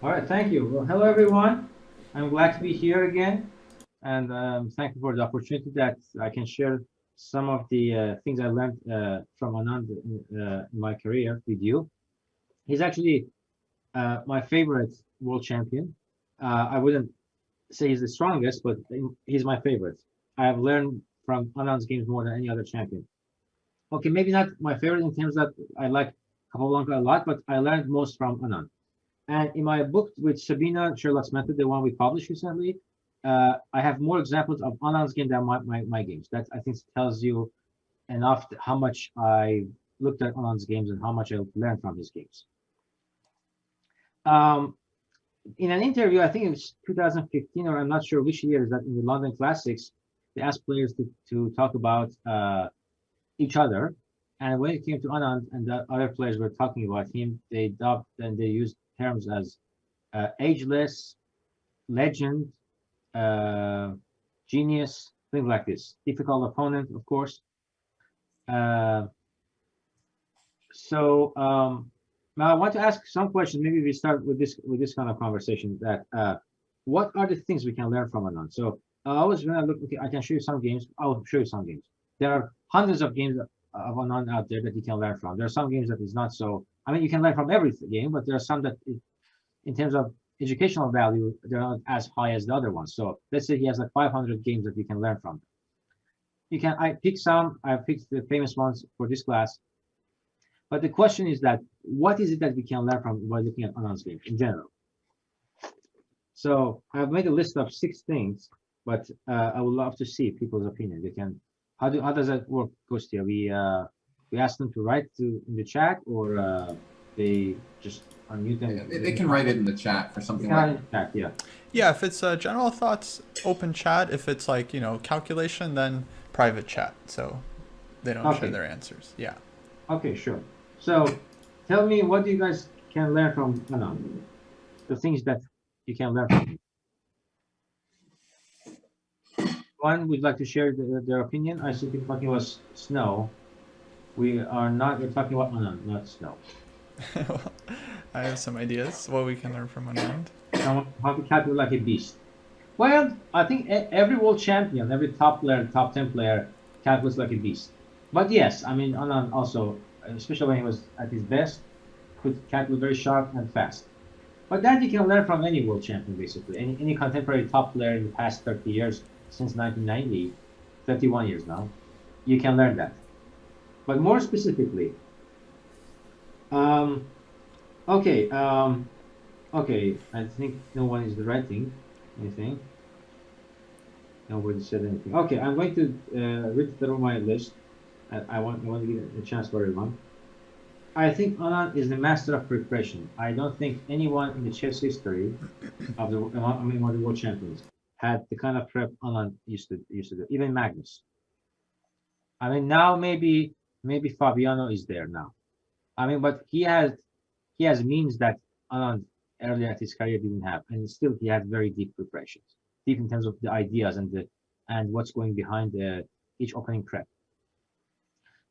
All right, thank you. Well, hello everyone. I'm glad to be here again, and thank you for the opportunity that I can share some of the things I learned from Anand in my career with you. He's actually my favorite world champion. I wouldn't say he's the strongest, but he's my favorite. I have learned from Anand's games more than any other champion. Okay, maybe not my favorite in terms that I like Capablanca a lot, but I learned most from Anand. And in my book with Sabina Sherlock's Method, the one we published recently, I have more examples of Anand's game than my games. That I think tells you enough how much I looked at Anand's games and how much I learned from his games. In an interview, I think it was 2015, or I'm not sure which year is that, in the London Classics, they asked players to talk about each other. And when it came to Anand and the other players were talking about him, they dubbed and they used terms as ageless, legend, genius, things like this. Difficult opponent, of course. Uh, now I want to ask some questions. Maybe we start with this kind of conversation. That what are the things we can learn from Anand? So I always when I look, okay, I can show you some games. I'll show you some games. There are hundreds of games of Anand out there that you can learn from. There are some games that is not so. I mean, you can learn from every game, but there are some that, in terms of educational value, they're not as high as the other ones. So let's say he has like 500 games that you can learn from. You can. I pick some. I picked the famous ones for this class. But the question is that what is it that we can learn from by looking at Anand's game in general? So I've made a list of 6 things, but I would love to see people's opinion. They can. How does that work, Kostya? We ask them to write in the chat, or they just unmute them. Yeah, they can write it in the chat for something like chat, yeah. Yeah, if it's general thoughts, open chat. If it's like calculation, then private chat. So they don't share their answers. Yeah. Okay, sure. So tell me, what do you guys can learn from Anand? The things that you can learn from him. One would like to share their opinion. I see people talking about snow. We are not. We're talking about Anand, not snow. I have some ideas what we can learn from Anand. How to calculate like a beast. Well, I think every world champion, every top player, top 10 player, calculates like a beast. But yes, I mean, Anand also, especially when he was at his best, could calculate very sharp and fast. But that you can learn from any world champion, basically. Any contemporary top player in the past 30 years, since 1990, 31 years now, you can learn that. But more specifically, okay, I think no one is writing anything. Nobody said anything. Okay, I'm going to read through my list. I want to give a chance for everyone. I think Anand is the master of preparation. I don't think anyone in the chess history of the world champions had the kind of prep Anand used to do. Even Magnus. I mean, now maybe Fabiano is there now. I mean, but he has means that Anand earlier at his career didn't have, and still he had very deep preparations, deep in terms of the ideas and what's going behind each opening prep.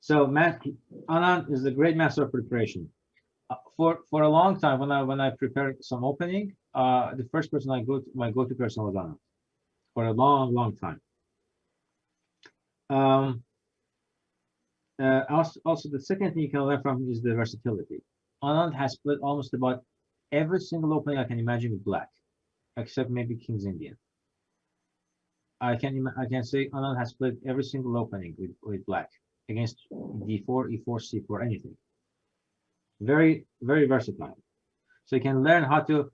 So Anand is a great master of preparation. For a long time, when I prepared some opening, the first person my go-to person was Anand. For a long time. Also, the second thing you can learn from is the versatility. Anand has played almost about every single opening I can imagine with black, except maybe King's Indian. I can say Anand has played every single opening with black against d4, e4, c4, anything. Very, very versatile. So you can learn how to.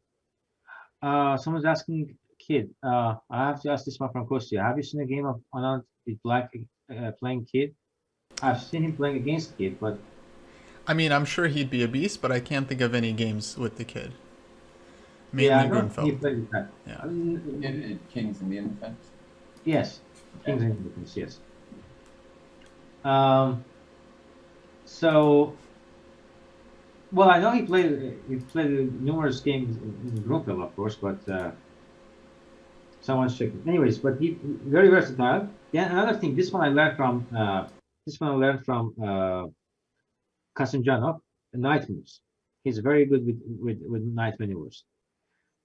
Someone's asking, Kid. I have to ask this one from Kostya. Have you seen a game of Anand with black playing Kid? I've seen him playing against Kid, but. I mean, I'm sure he'd be a beast, but I can't think of any games with the Kid. Mainly Grunfeld. He played with that. Yeah. in King's Indian defense. Yes, King's Indian defense. Yes. So, well, I know he played numerous games in Grunfeld, of course, but someone's checking. Anyways, but he very versatile. Yeah, another thing. This one I learned from Kasimdzhanov, knight moves. He's very good with knight maneuvers.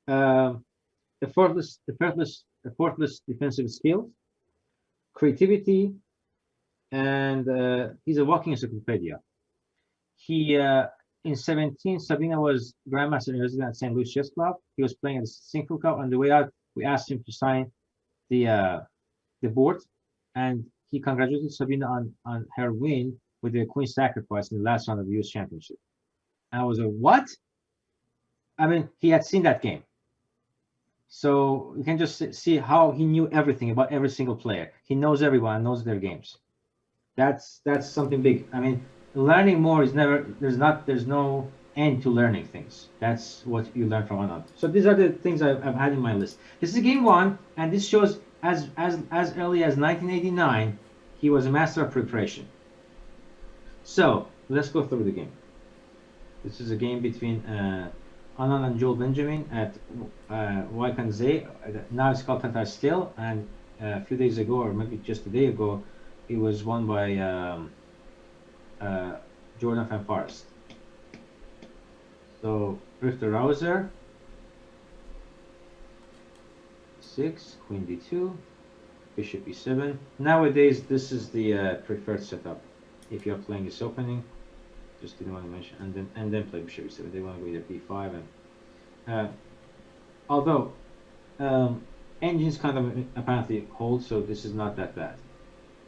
effortless defensive skills, creativity, and he's a walking encyclopedia. He in 17, Sabina was grandmaster in resident at St. Louis Chess Club. He was playing at the Single Cup. On the way out, we asked him to sign the board, and he congratulated Sabina on her win with the Queen Sacrifice in the last round of the U.S. Championship. And I was like, what? I mean, he had seen that game. So you can just see how he knew everything about every single player. He knows everyone, knows their games. That's something big. I mean, learning more is never. There's no end to learning things. That's what you learn from Anand. So these are the things I've had in my list. This is game one, and this shows as early as 1989, he was a master of preparation. So let's go through the game. This is a game between Anand and Joel Benjamin at Wycombe. Now it's called Tatar Still, and a few days ago, or maybe just a day ago, it was won by Jordan van Forest. So Richter Rouser, 6, Queen D2, Bishop E7. Nowadays, this is the preferred setup. If you're playing this opening, just didn't want to mention, and then play Bishop E7. They want to go either B5 and although engines kind of apparently hold, so this is not that bad.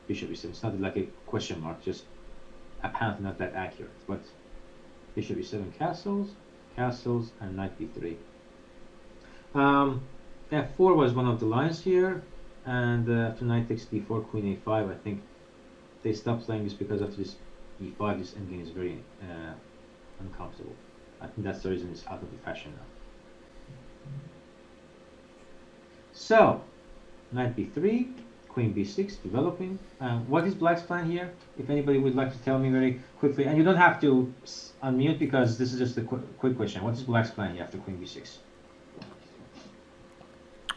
Bishop E7. It's not like a question mark, just apparently not that accurate. But Bishop E7 castles, and Knight B3. F4 was one of the lines here, and after Knight takes D4, Queen A5. I think they stopped playing this because of this E5. This endgame is very uncomfortable. I think that's the reason it's out of the fashion now. So, Knight B3, Queen B6, developing. What is Black's plan here? If anybody would like to tell me very quickly, and you don't have to unmute because this is just a quick question. What is Black's plan here after Queen B6?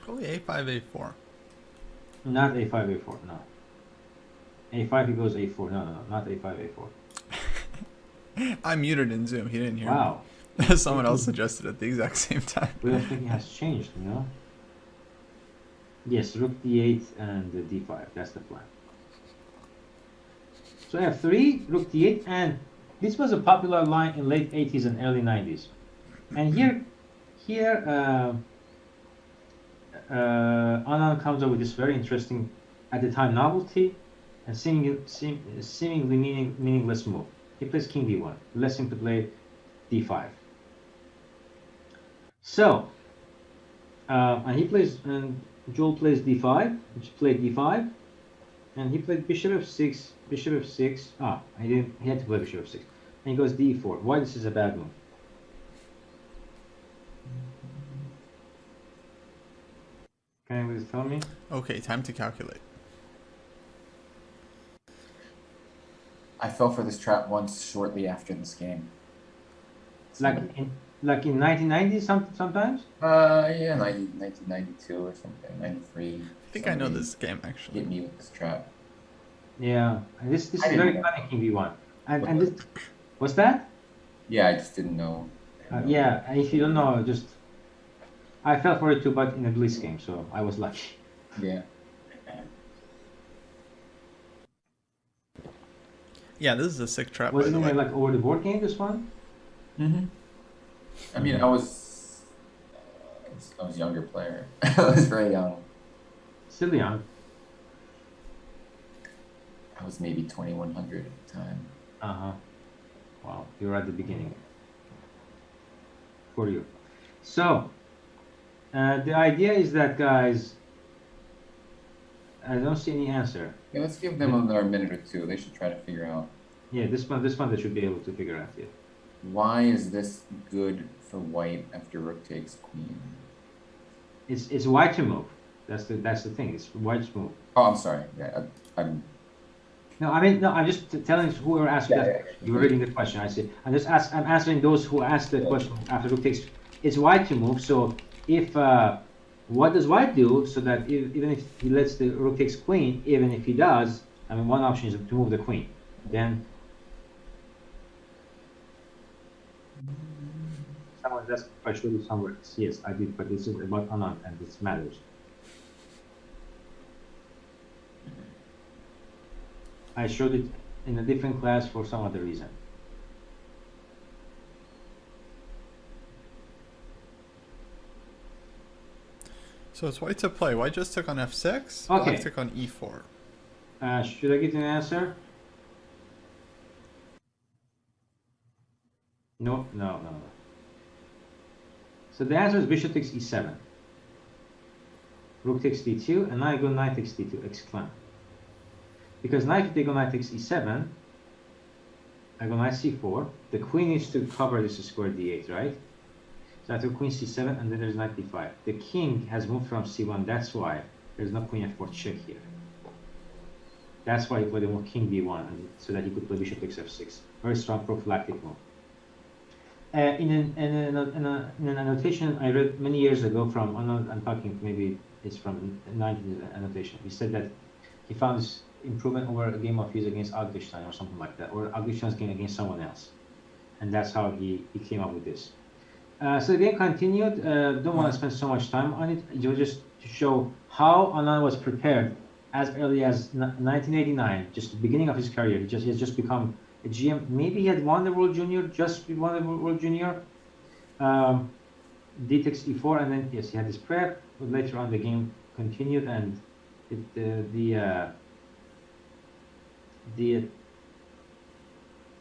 Probably A5, A4. Not A5, A4, no. A5, he goes A4. No, not A5, A4. I muted in Zoom. He didn't hear wow. me. Someone else suggested at the exact same time. Way of thinking has changed, you know? Yes, Rook D8 and D5. That's the plan. So F3, Rook D8, and this was a popular line in late 80s and early 90s. And here, Anand comes up with this very interesting, at the time, novelty and seemingly meaningless move. He plays King D1, lets him to play D5. So, and he plays, and Joel plays D5, which played D5, and he played Bishop F6, Bishop F6. He had to play Bishop F6, and he goes D4. Why this is a bad move? Can you please tell me? Okay, time to calculate. I fell for this trap once shortly after this game. Like in 1990 sometimes? Yeah, 1992 or something, 93. I think I know this game actually. Hit me with this trap. Yeah, and this is I didn't very know. funny King V1. And this, what's that? Yeah, I just didn't know. Yeah, and if you don't know, just I fell for it too, but in a Blitz game, so I was lucky. Yeah. Yeah, this is a sick trap. Was by it the in way. like over the board game? This one? Mm-hmm. I mean, I was a younger player. I was very young. Still young. I was maybe 2100 at the time. Wow, you were at the beginning. For you. So, the idea is that, guys, I don't see any answer. Yeah, let's give them another minute or two. They should try to figure out. Yeah, this one they should be able to figure out. Yeah. Why is this good for white after rook takes queen? It's white to move. That's the thing. It's white's move. Oh, I'm sorry. Yeah, I'm. No, I mean, no. I'm just telling whoever asked that. Yeah. You were reading the question. I see. I'm answering those who asked the question after rook takes. It's white to move. So if what does white do? So that even if he lets the rook takes queen, even if he does, I mean, one option is to move the queen. Then. someone's asking if I showed it somewhere else. Yes, I did, but this is about Anand and this matters. I showed it in a different class for some other reason. So it's white to play. White just took on f6. Okay. Black took on e4. Should I give you an answer? No. So the answer is bishop takes e7. Rook takes d2, and now I go knight takes d2, exclaim. Because knight if they go knight takes e7, I go knight c4. The queen needs to cover this square d8, right? So I took queen c7, and then there's knight d5. The king has moved from c1, that's why there's no queen f4 check here. That's why he played a king b1, so that he could play bishop takes f6. Very strong prophylactic move. In an annotation I read many years ago from, I'm talking maybe it's from 19th annotation. He said that he found this improvement over a game of his against Augustin or something like that, or Augustin's game against someone else. And that's how he came up with this. So the game continued. Don't want to spend so much time on it. Just to show how Anand was prepared as early as 1989, just the beginning of his career. He has just become a GM. Maybe he had won the World Junior, just won the World Junior. D takes e4, and then yes, he had this prep. But later on, the game continued, and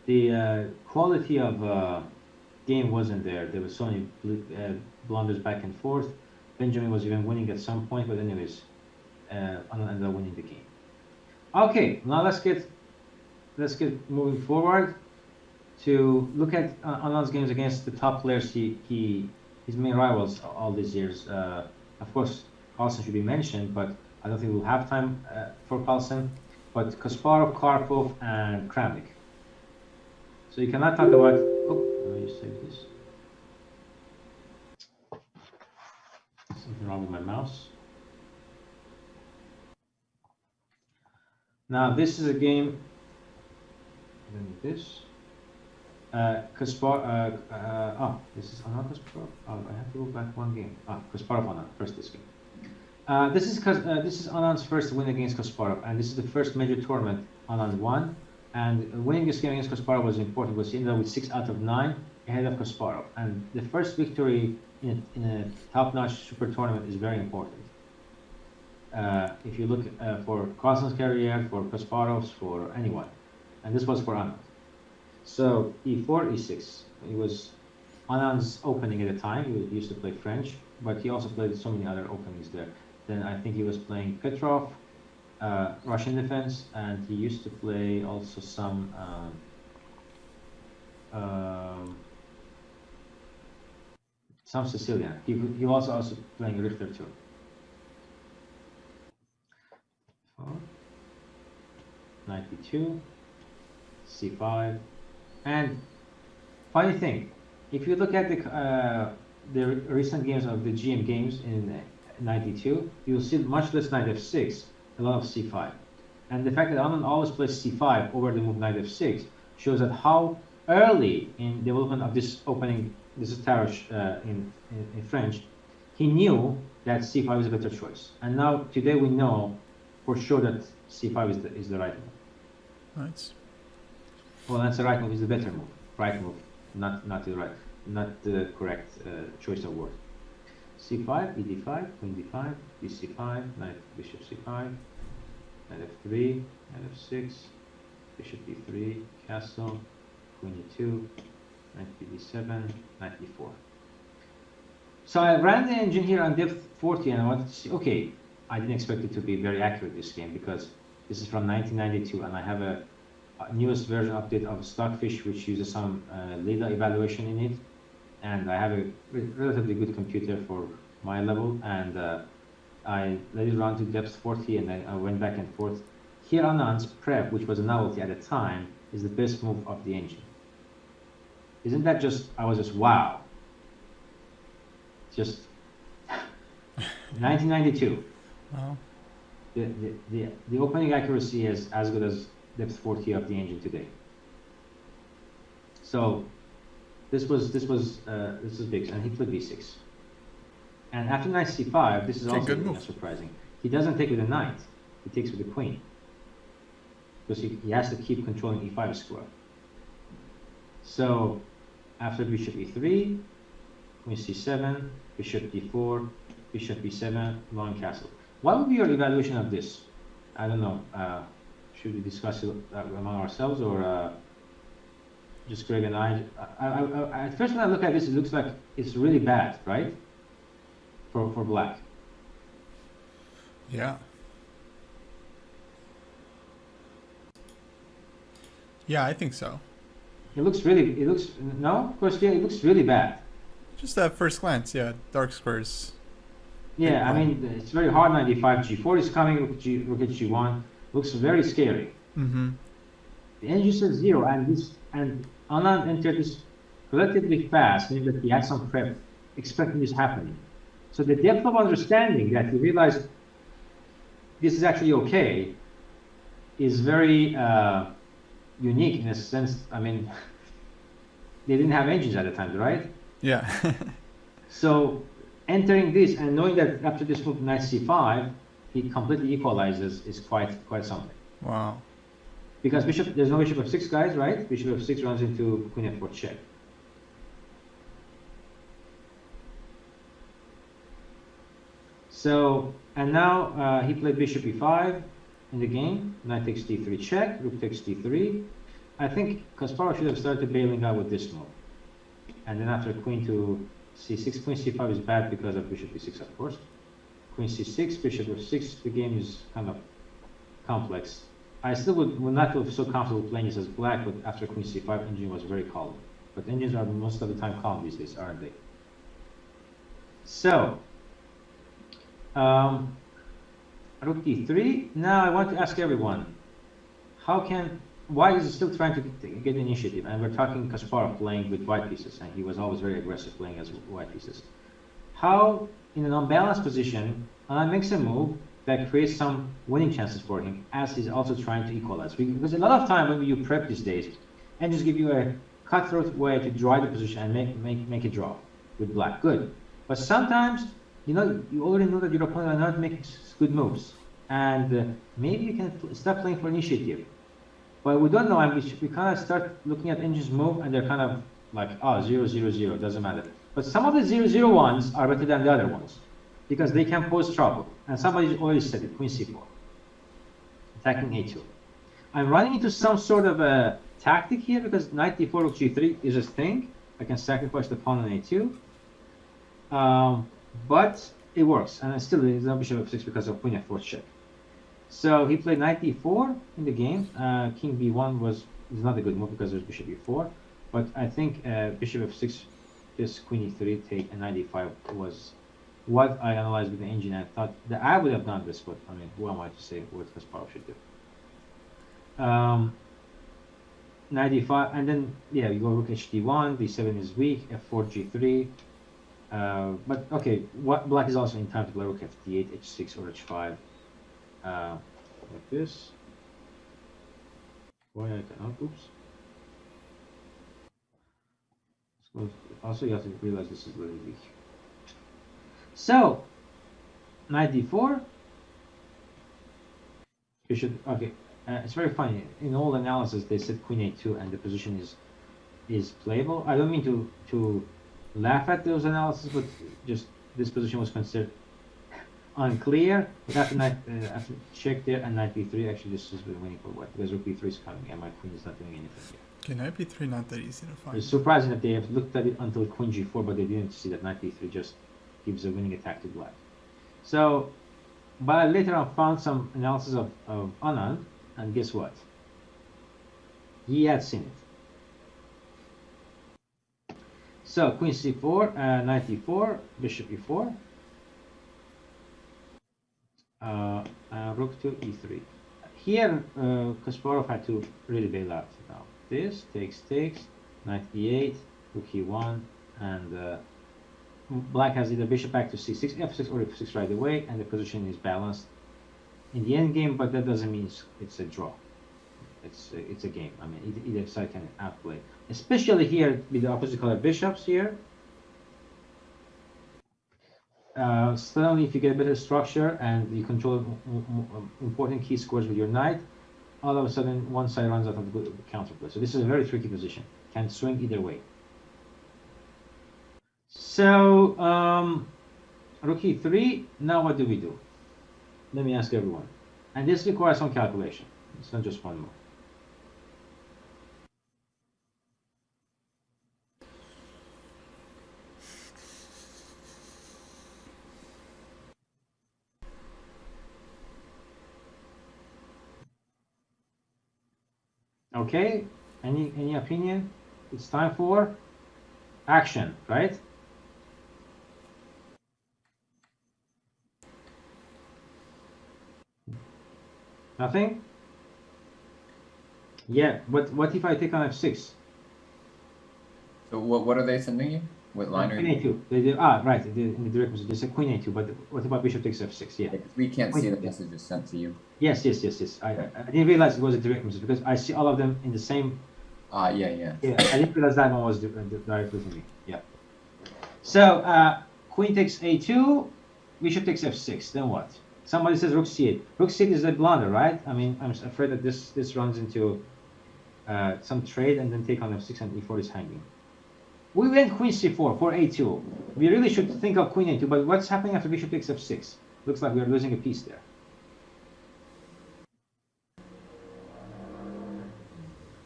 the quality of game wasn't there. There was so many blunders back and forth. Benjamin was even winning at some point, but anyways, Anand ended up winning the game. Okay, now let's get moving forward to look at Anand's games against the top players. His main rivals all these years. Of course, Carlsen should be mentioned, but I don't think we'll have time for Carlsen. But Kasparov, Karpov, and Kramnik. So you cannot talk about. Oh, let me just save this. Something wrong with my mouse. Now this is a game. I need this. This is Anand Kasparov. Oh, I have to go back one game. Kasparov Anand, first this game. This is Anand's first win against Kasparov, and this is the first major tournament Anand won. And winning this game against Kasparov was important because he ended up with 6 out of 9 ahead of Kasparov. And the first victory in a top-notch super tournament is very important. If you look for Carlsen's career, for Kasparov's, for anyone, and this was for Anand. So e4, e6. It was Anand's opening at the time. He used to play French, but he also played so many other openings there. Then I think he was playing Petrov, Russian defense, and he used to play also some Sicilian. He was also playing Richter too. 92, c5, and funny thing, if you look at the recent games of the GM games in 92, you'll see much less knight f6, a lot of c5. And the fact that Anand always plays c5 over the move knight f6 shows that how early in development of this opening, this is Tarosh in French, he knew that c5 is a better choice. And now today we know for sure that c5 is the right move. Nice. Well, that's the right move, is the better move. Right move, not the correct choice of word. c5, ed5, queen d5, bc5, knight bishop c5, knight f3, knight f6, bishop d3, castle, queen e2, knight bd7, knight e4. So I ran the engine here on depth 40, and I wanted to see, okay, I didn't expect it to be very accurate this game because this is from 1992, and I have a newest version update of Stockfish, which uses some LIDA evaluation in it, and I have a relatively good computer for my level, and I let it run to depth 40, and then I went back and forth. Here Anand's prep, which was a novelty at the time, is the best move of the engine. Isn't that just, I was just wow. Just 1992. Wow. The opening accuracy is as good as depth 40 of the engine today. So this was big, and he played b6. And after knight c5, this is Okay, also good move. surprising. He doesn't take with the knight. He takes with the queen. Because he has to keep controlling e5 square. So after bishop e3, queen c7, bishop d4, bishop b7, long castle. What would be your evaluation of this? I don't know. Should we discuss it among ourselves, or just Greg and I? At first, when I look at this, it looks like it's really bad, right? For black. Yeah. Yeah, I think so. It looks no, of course, yeah, it looks really bad. Just at first glance, yeah, dark squares. Yeah, I mean, it's very hard. 95 g4 is coming. Rook at g1 looks very scary. Mm-hmm. The energy says 0, and Anand entered this relatively fast, meaning that he had some prep, expecting this happening. So the depth of understanding that he realized this is actually okay is very unique in a sense. I mean, they didn't have engines at the time, right? Yeah. So entering this and knowing that after this move knight c5, he completely equalizes is quite something. Wow. Because there's no bishop f6, guys, right? Bishop f6 runs into queen f4 check. So, and now he played bishop e5 in the game. Knight takes d3 check, rook takes d3. I think Kasparov should have started bailing out with this move. And then after queen to c6, queen c5 is bad because of bishop e6, of course. Queen c6, bishop f6, the game is kind of complex. I still would not feel so comfortable playing this as black, but after queen c5, engine was very calm. But engines are most of the time calm these days, aren't they? So, rook d3. Now I want to ask everyone, why is he still trying to get initiative? And we're talking Kasparov playing with white pieces, and he was always very aggressive playing as white pieces. How, in an unbalanced position, Anand makes a move that creates some winning chances for him, as he's also trying to equalize. Because a lot of time when you prep these days, and just give you a cutthroat way to draw the position and make a draw with black. Good. But sometimes, you already know that your opponent are not making good moves, and maybe you can start playing for initiative. But we don't know, and we kind of start looking at engine's move, and they're kind of like, 0, 0, 0, doesn't matter. But some of the 0, 0 ones are better than the other ones, because they can pose trouble. And somebody already said it, queen c4, attacking a2. I'm running into some sort of a tactic here, because knight d4 rook g3 is a thing. I can sacrifice the pawn on a2. But it works, and still there's no bishop f6 because of queen f4 check. So he played knight d4 in the game. King b1 is not a good move because there's bishop e4. But I think bishop f6, this queen e3 take, and knight d5 was what I analyzed with the engine. I thought that I would have done this, but I mean, who am I to say what Kasparov should do? Knight d5, and then yeah, you go rook hd1, b7 is weak, f4 g3. But okay, black is also in time to play rook f8, h6 or h5, like this. Why I cannot? Oops. So also, you have to realize this is really weak. So, knight d4. Bishop. Okay, it's very funny. In all analysis, they said queen a2, and the position is playable. I don't mean to laugh at those analyses, but just this position was considered unclear. But after check there and knight b3, actually this is winning for white because rook b3 is coming and my queen is not doing anything here. Okay, knight b3 not that easy to find. It's surprising that they have looked at it until queen g4, but they didn't see that knight b3 just gives a winning attack to black. So, but I later on found some analysis of Anand, and guess what? He had seen it. So queen c4, knight d4, bishop e4, rook to e3. Here, Kasparov had to really bail out. Now this takes, knight e8, rook e1, and black has either bishop back to c6, f6, or f6 right away, and the position is balanced in the end game. But that doesn't mean it's a draw. It's a game. I mean, either side can outplay, especially here with the opposite color bishops here. Suddenly, if you get a better structure and you control important key squares with your knight, all of a sudden one side runs out of the counterplay. So this is a very tricky position. Can swing either way. So rook e3. Now what do we do? Let me ask everyone. And this requires some calculation. It's not just one move. Okay, any opinion? It's time for action, right? Nothing? Yeah, but what if I take on f6? So what are they sending you? What line are Queen you? a2. They did, right, in the direct message, they said queen a2, but what about bishop takes f6? Yeah. Because we can't see the messages sent to you. Yes. I didn't realize it was a direct message because I see all of them in the same. Yeah. Yeah, I didn't realize that one was directly to me. Yeah. So queen takes a2, bishop takes f6. Then what? Somebody says rook c8. Rook c8 is a blunder, right? I mean, I'm afraid that this runs into some trade and then take on f6 and e4 is hanging. We went queen c4 for a2. We really should think of queen a2, but what's happening after bishop takes f6? Looks like we're losing a piece there.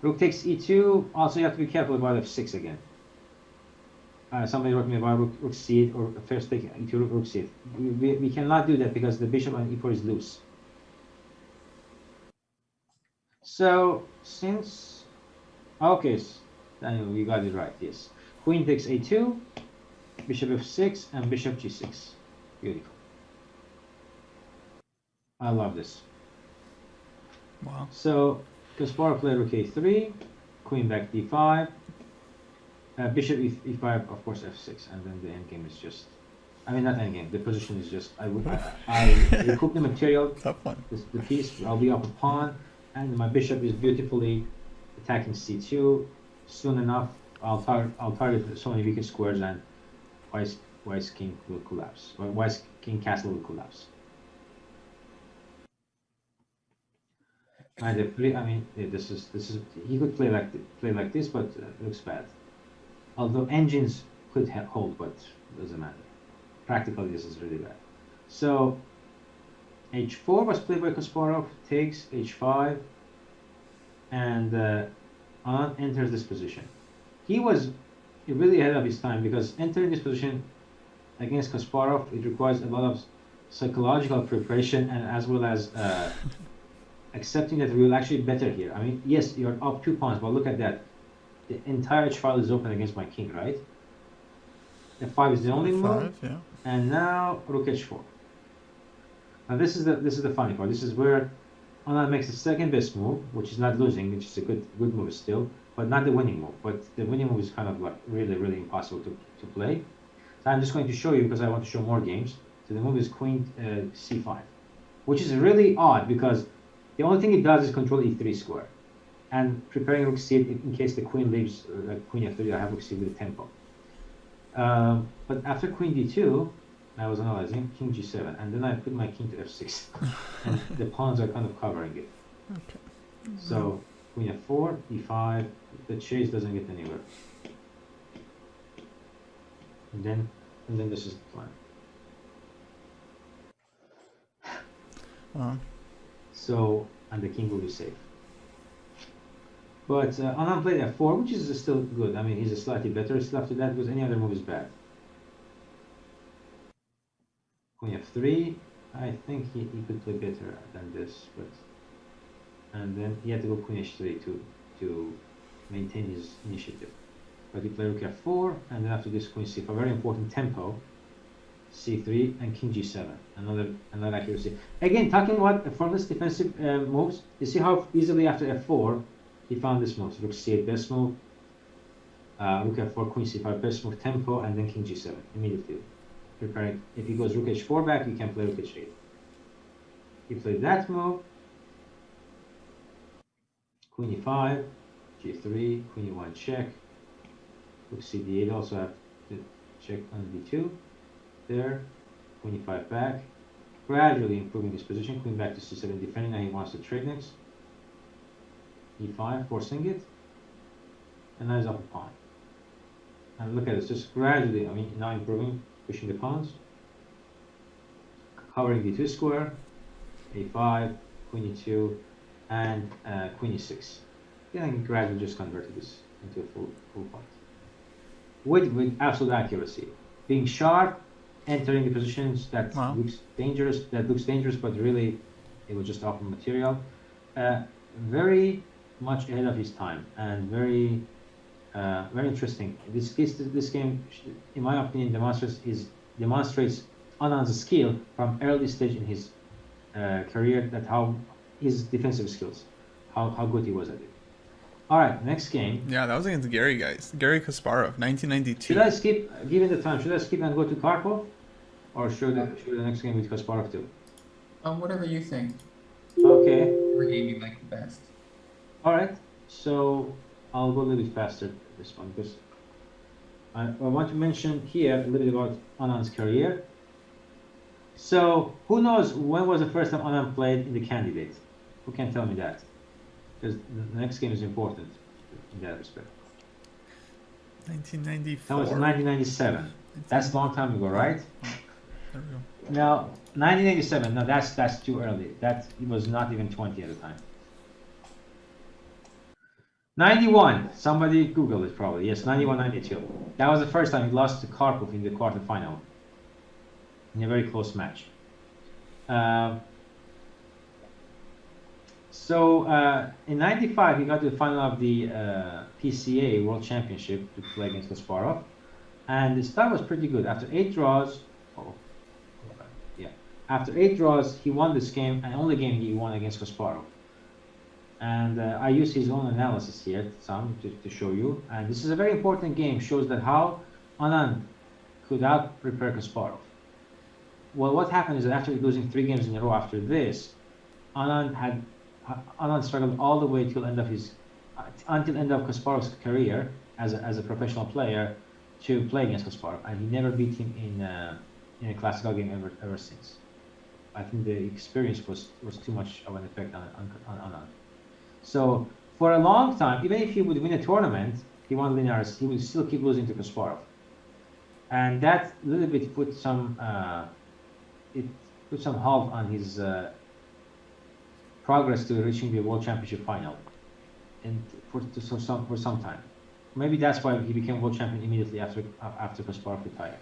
Rook takes e2. Also, you have to be careful about f6 again. Somebody wrote me about rook c8 or first take e2 rook c8. We cannot do that because the bishop on e4 is loose. So since okay, Daniel, you got it right. Yes, queen takes a2, bishop f6, and bishop g6. Beautiful. I love this. Wow. So Kasparov played rook a3, queen back d5, bishop e5, of course f6, and then the endgame is just, I mean not endgame, the position is just, I recoup the material, Tough one. the piece, I'll be up a pawn, and my bishop is beautifully attacking c2. Soon enough, I'll target so many weaker squares and White's king will collapse, or White's king castle will collapse. And I mean, yeah, this is he could play like this, but it looks bad. Although engines could hold, but it doesn't matter. Practically, this is really bad. So h4 was played by Kasparov, takes h5, and Anand enters this position. He was really ahead of his time because entering this position against Kasparov, it requires a lot of psychological preparation and as well as accepting that we will actually be better here. I mean, yes, you're up 2 pawns, but look at that. The entire h file is open against my king, right? f5 is the only move, Yeah. and now rook h4. Now this is the funny part. This is where Anand makes the second best move, which is not losing, which is a good move still, but not the winning move. But the winning move is kind of like really impossible to play. So I'm just going to show you because I want to show more games. So the move is queen c5, which is really odd because the only thing it does is control e3 square, and preparing rook c8 in case the queen leaves, like queen f3, I have rook c8 with a tempo. But after queen d2, I was analyzing king g7, and then I put my king to f6, and the pawns are kind of covering it. Okay. So queen f4, e5, the chase doesn't get anywhere, and then this is the plan. So, and the king will be safe. But Anand played f4, which is still good. I mean, he's a slightly better still after that because any other move is bad. Queen f3, I think he could play better than this, but and then he had to go queen h3 to maintain his initiative. But he played rook f4, and then after this queen c5, very important tempo. c3 and king g7, another accuracy. Again, talking about formless defensive moves, you see how easily after f4 he found this move. So rook c8 best move, rook f4, queen c5 best move, tempo, and then king g7 immediately. Preparing. If he goes rook h4 back, you can play rook h8. He played that move. Queen e5, g3, queen e1 check, rook c8, also have to check on d2, there, queen e5 back, gradually improving his position, queen back to c7 defending, now he wants to trade next, e5, forcing it, and now he's up a pawn. And look at this, just gradually, I mean, now improving, pushing the pawns, covering d2 square, a5, queen e2, and queen e6. Then gradually just converted this into a full fight. With absolute accuracy. Being sharp, entering the positions that looks dangerous, but really it was just open material. Very much ahead of his time, and very interesting. This game, in my opinion, demonstrates Anand's skill from early stage in his career, that how his defensive skills, how good he was at it. All right, next game. Yeah, that was against Gary, guys. Gary Kasparov, 1992. Should I skip, given the time, should I skip and go to Karpov? Or should the next game with Kasparov too? Whatever you think. Okay. Whatever game you like the best. All right, so I'll go a little bit faster this one, because I want to mention here a little bit about Anand's career. So, who knows when was the first time Anand played in the candidate? Who can tell me that? Because the next game is important in that respect. 1994. That was 1997. That's a long time ago, right? There we go. Now, 1987. No, that's too early. That he was not even 20 at the time. 91. Somebody Google it probably. Yes, 91, 92. That was the first time he lost to Karpov in the quarterfinal. In a very close match. In 95, he got to the final of the PCA World Championship to play against Kasparov. And the start was pretty good. After 8 draws, after 8 draws, he won this game, and only game he won against Kasparov. And I use his own analysis here, some to show you. And this is a very important game, shows that how Anand could out-prepare Kasparov. Well, what happened is that after losing 3 games in a row after this, Anand struggled all the way till end of Kasparov's career as a professional player to play against Kasparov, and he never beat him in a classical game ever since. I think the experience was too much of an effect on Anand. So for a long time, even if he would win a tournament, he won linears, he would still keep losing to Kasparov, and that little bit put some halt on his progress to reaching the World Championship final, and for some time. Maybe that's why he became World Champion immediately after Kasparov retired.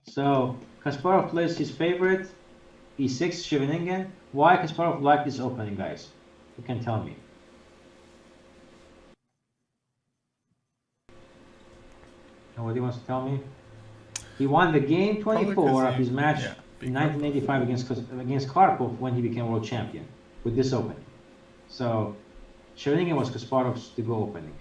So Kasparov plays his favorite e6 Scheveningen. Why Kasparov liked this opening, guys? You can tell me. Nobody wants to tell me? He won the game 24 of his match in 1985 against Karpov when he became world champion with this opening. So Scheveningen was Kasparov's to-go opening.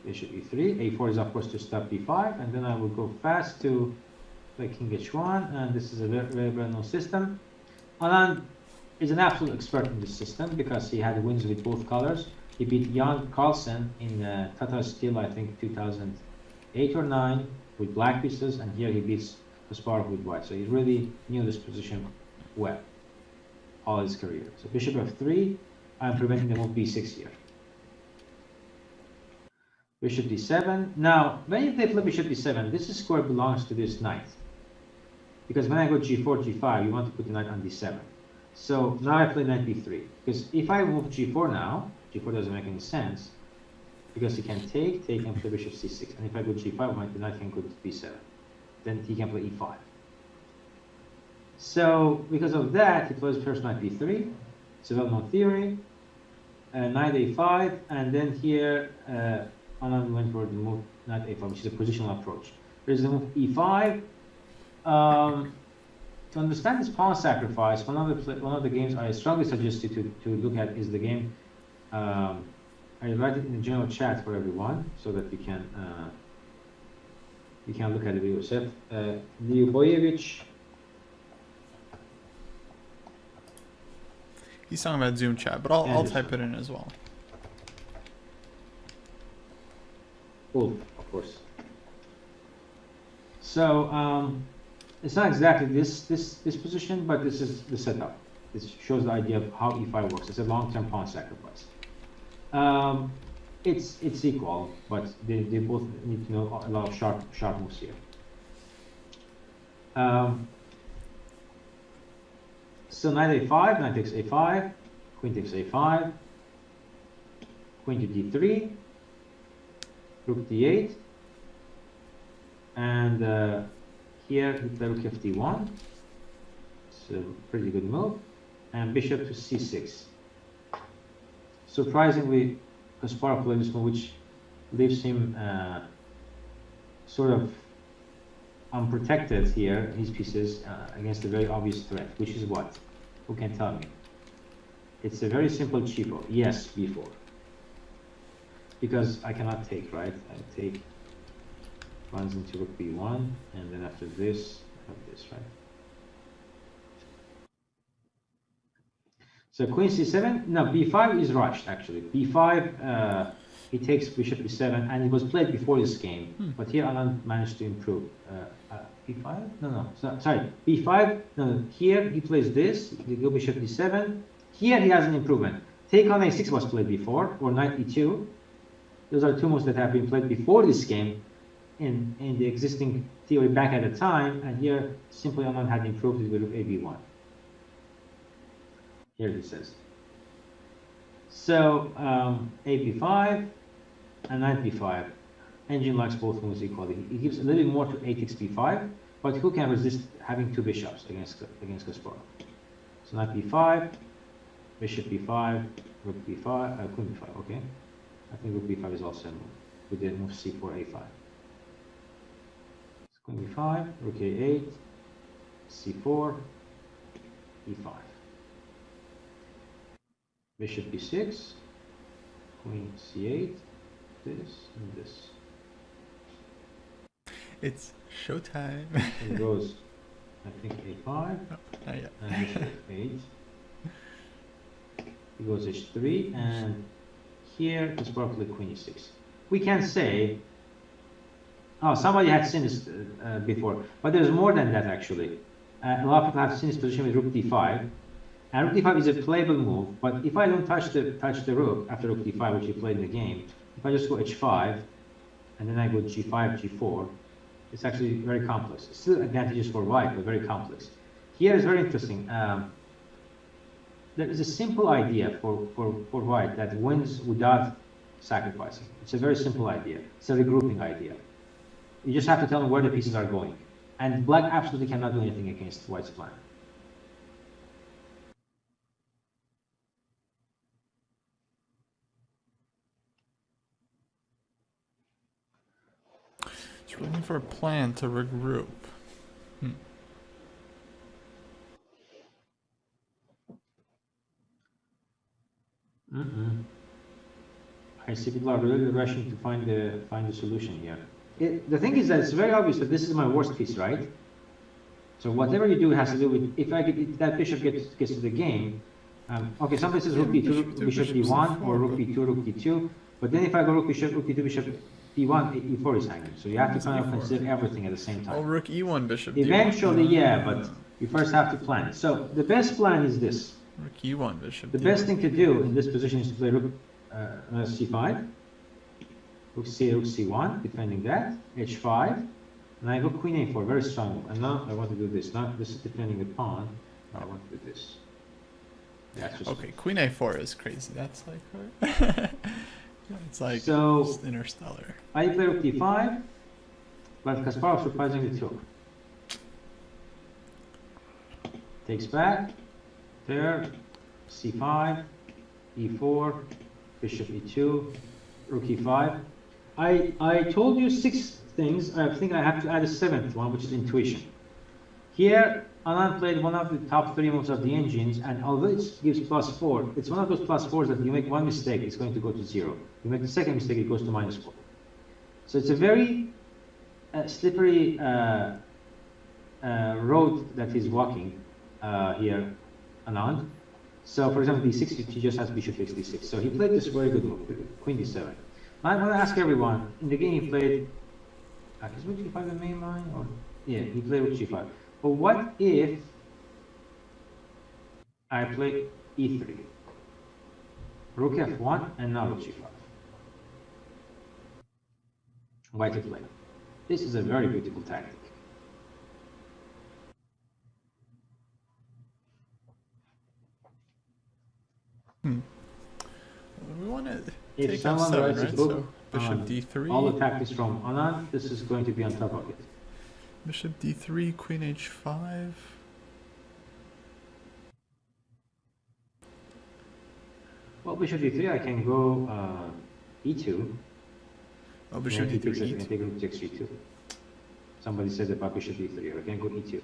Bishop e3, a4 is of course to stop b5, and then I will go fast to play king h1, and this is a very well-known system. Anand is an absolute expert in this system because he had wins with both colors. He beat Jan Carlsen in Tata Steel, I think 2008 or 9, with black pieces, and here he beats Kasparov with white. So he really knew this position well all his career. So bishop f3, I'm preventing the move b6 here. Bishop d7. Now, when you play bishop d7, this square belongs to this knight. Because when I go g4, g5, you want to put the knight on d7. So now I play knight b3. Because if I move g4 now, g4 doesn't make any sense. Because he can take, and play bishop c6. And if I go g5, the knight can go to b7. Then he can play e5. So because of that, he plays first knight b3. It's a well-known theory. Knight a5, and then here Anand went for the move knight a5, which is a positional approach. There's the move e5. To understand this pawn sacrifice, one of the games I strongly suggest you to look at is the game. I write it in the general chat for everyone so that we can look at it yourself. Lyuboyevich He's talking about Zoom chat, but I'll type it in as well. Cool, of course. So it's not exactly this position, but this is the setup. This shows the idea of how e5 works. It's a long-term pawn sacrifice. It's equal, but they both need to know a lot of sharp moves here. So knight a5, knight takes a5, queen takes a5, queen to d3, rook d8, and here we play rook f d1. It's a pretty good move, and bishop to c6. Surprisingly, Kasparov played this move, which leaves him sort of unprotected here, his pieces, against a very obvious threat, which is what? Who can tell me? It's a very simple cheapo. Yes, b4. Because I cannot take, right? I take, runs into rook b1, and then after this, I have this, right? So queen c7, no, b5 is rushed actually. b5, he takes bishop e7, and it was played before this game, but here Anand managed to improve. b5? No, sorry, b5, no, here he plays this, he go bishop d7, here he has an improvement. Take on a6 was played before, or knight e2. Those are two moves that have been played before this game in the existing theory back at the time, and here simply Anand had improved it with ab1. Here it says. So ab5 and knight b5. Engine likes both moves equally. He gives a little bit more to a takes b5, but who can resist having two bishops against Kasparov? So knight b5, bishop b5, rook b5, queen b5. Okay, I think rook b5 is also a move. We did move c4 a5. So queen b5, rook a8, c4, e5. Bishop b6, queen c8, this and this. It's showtime. It goes, I think, a5, Not yet. and bishop f8. It goes h3, and here is probably queen e6. We can say, oh, somebody had seen this before, but there's more than that actually. A lot of people have seen this position with rook d5. And rook d5 is a playable move, but if I don't touch the rook after rook d5, which you played in the game, if I just go h5, and then I go g5, g4, it's actually very complex. It's still advantageous for white, but very complex. Here is very interesting. There is a simple idea for white that wins without sacrificing. It's a very simple idea. It's a regrouping idea. You just have to tell them where the pieces are going. And black absolutely cannot do anything against white's plan. Just waiting for a plan to regroup. I see people are really rushing to find the solution here. The thing is that it's very obvious that this is my worst piece, right? So whatever you do has to do with if that bishop gets to the game. Okay, somebody says rook d2, bishop d1, or rook d2, rook d2. But then if I go rook d2, bishop d1, e4 is hanging. So you have to kind of consider everything at the same time. Oh, rook e1, bishop Eventually, d1. yeah, but you first have to plan it. So the best plan is this. Rook e1, bishop The d1. best thing to do in this position is to play rook c5, rook c1, defending that, h5, and I go queen a4, very strong move. And now I want to do this. Now this is defending the pawn. I want to do this. That's just Okay, queen a4 is crazy. That's like it's like so just interstellar. I play rook d5, but Kasparov surprisingly took. Takes back, there, c5, e4, bishop e2, rook e5. I told you 6 things. I think I have to add a 7th one, which is intuition. Here, Anand played one of the top 3 moves of the engines, and although it gives +4, it's one of those +4s that you make one mistake, it's going to go to 0. You make the second mistake, it goes to -4. So it's a very slippery road that he's walking here, Anand. So, for example, d6, he just has bishop takes d6. So he played this very good move, queen d7. Now I'm going to ask everyone, in the game he played, is rook g5 the main line? Or, yeah, he played rook g5. But what if I play e3? Rook f1 and now rook g5. White to play. This is a very beautiful tactic. We want to If take someone f7, writes a right? book So bishop on d3. all the tactics from Anand, this is going to be on top of it. Bishop d3, queen h5. Well, bishop d3, I can go e2. Oh, bishop Then d3, I can e2. take rook takes g2. Somebody said about bishop d3, I can go e2.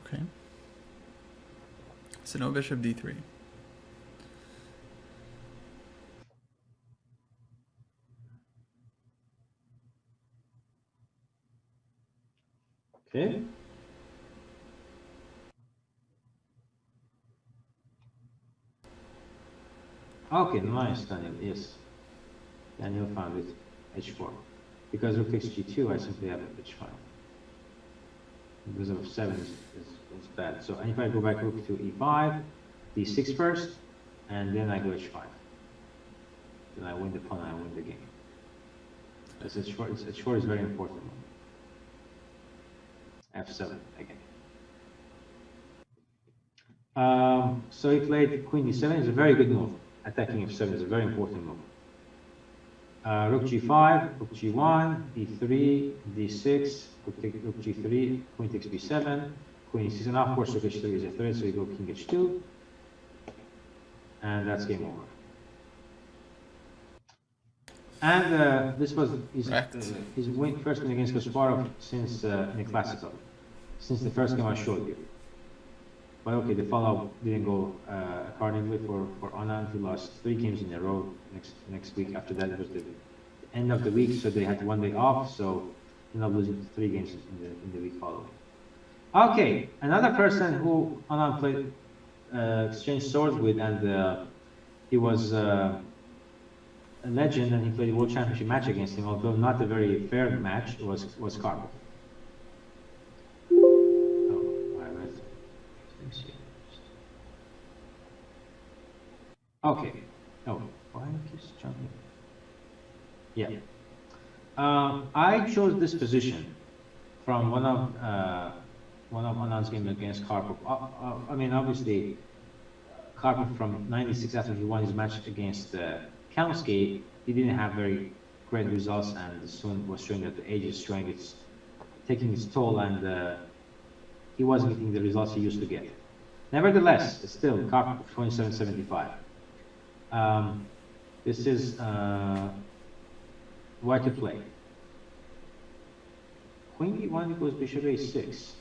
Okay. So no bishop d3. Okay. Okay, nice, Daniel. Yes. Daniel found it. h4. Because rook takes g2, I simply have h5. Because of 7 is bad. So if I go back rook to e5, d6 first, and then I go h5. Then I win the pawn, I win the game. That's h4 is very important. f7 again. So he played queen d7 is a very good move. Attacking f7 is a very important move. Rook g5, rook g1, d3, d6, rook g3, queen takes b7, queen e6, and of course rook h3 is a threat, so you go king h2, and that's game over. And this was his first win against Kasparov since in the classical, since the first game I showed you. But okay, the follow-up didn't go accordingly for Anand, who lost 3 games in a row. Next week after that, it was the end of the week, so they had 1 day off, so ended up losing 3 games in the week following. Okay, another person who Anand played exchanged swords with, and he was a legend, and he played a World Championship match against him, although not a very fair match, was Karpov. Okay. Oh, why keeps jumping? Yeah. I chose this position from one of Anand's game against Karpov. I mean, obviously, Karpov from '96 after he won his match against Kramnik, he didn't have very great results, and soon was showing that the age is showing it's taking its toll, and he wasn't getting the results he used to get. Nevertheless, still Karpov 2775. This is why to play. Queen e1 equals bishop a6.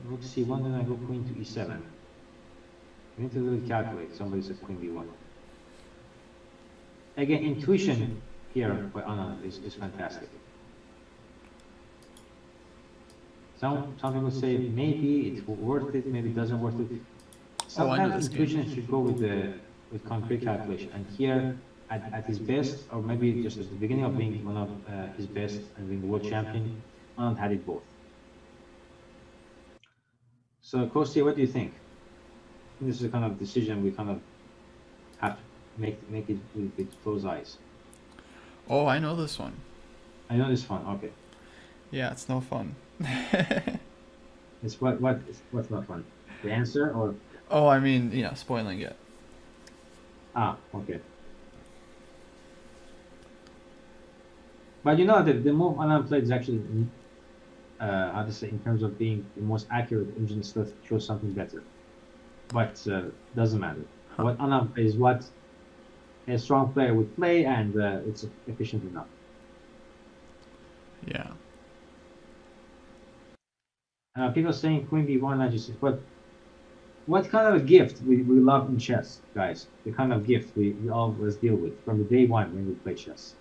Rook c1, then I go queen to e7. We need to really calculate. Somebody said queen b1. Again, intuition here by Anand is fantastic. Some people say maybe it's worth it, maybe it doesn't worth it. Sometimes intuition should go with concrete calculation. And here, at his best, or maybe just at the beginning of being one of his best and being the world champion, Anand had it both. So, Kostya, what do you think? This is a kind of decision we kind of have to make it with closed eyes. Oh, I know this one. I know this one. Okay. Yeah, it's no fun. It's what's not fun? The answer or? Oh, I mean, spoiling it. Ah, okay. But you know that the move Anand played is actually, how to say, in terms of being the most accurate engine stuff, shows something better. But doesn't matter. Huh. What Anand is what a strong player would play, and it's efficient enough. Yeah. People saying queen b1, I just, but what kind of a gift we love in chess, guys? The kind of gift we always deal with from the day one when we play chess.